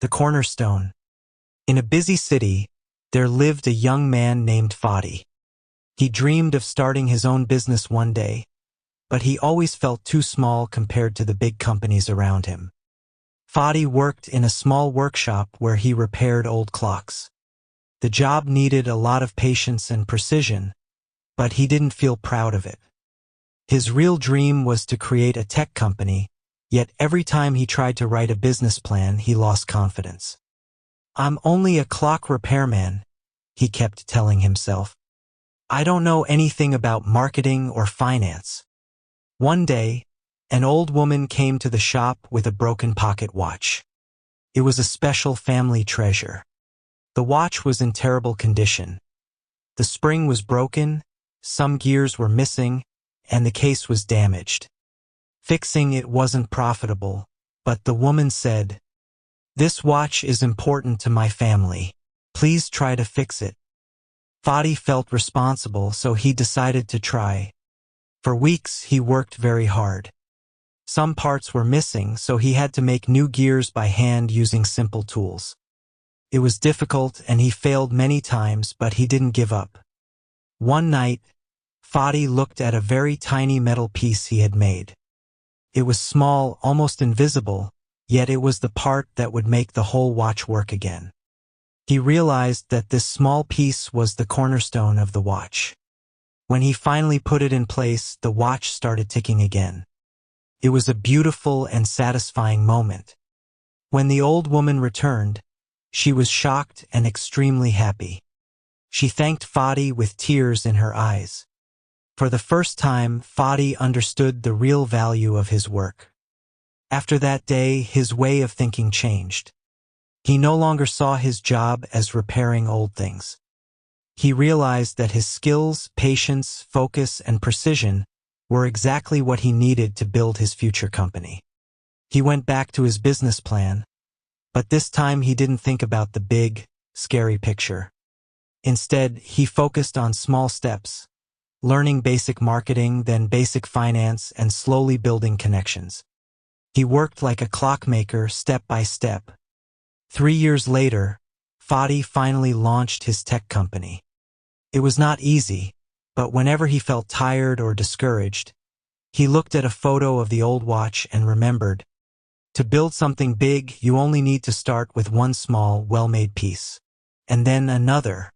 The cornerstone. In a busy city, there lived a young man named Fadi. He dreamed of starting his own business one day, but he always felt too small compared to the big companies around him. Fadi worked in a small workshop where he repaired old clocks. The job needed a lot of patience and precision, but he didn't feel proud of it. His real dream was to create a tech company, yet every time he tried to write a business plan, he lost confidence. "I'm only a clock repairman," he kept telling himself. "I don't know anything about marketing or finance." One day, an old woman came to the shop with a broken pocket watch. It was a special family treasure. The watch was in terrible condition. The spring was broken, some gears were missing, and the case was damaged. Fixing it wasn't profitable, but the woman said, "This watch is important to my family. Please try to fix it." Fadi felt responsible, so he decided to try. For weeks, he worked very hard. Some parts were missing, so he had to make new gears by hand using simple tools. It was difficult and he failed many times, but he didn't give up. One night, Fadi looked at a very tiny metal piece he had made. It was small, almost invisible, yet it was the part that would make the whole watch work again. He realized that this small piece was the cornerstone of the watch. When he finally put it in place, the watch started ticking again. It was a beautiful and satisfying moment. When the old woman returned, she was shocked and extremely happy. She thanked Fadi with tears in her eyes. For the first time, Fadi understood the real value of his work. After that day, his way of thinking changed. He no longer saw his job as repairing old things. He realized that his skills, patience, focus, and precision were exactly what he needed to build his future company. He went back to his business plan, but this time he didn't think about the big, scary picture. Instead, he focused on small steps, learning basic marketing, then basic finance, and slowly building connections. He worked like a clockmaker step by step. 3 years later, Fadi finally launched his tech company. It was not easy, but whenever he felt tired or discouraged, he looked at a photo of the old watch and remembered, to build something big, you only need to start with one small, well-made piece, and then another,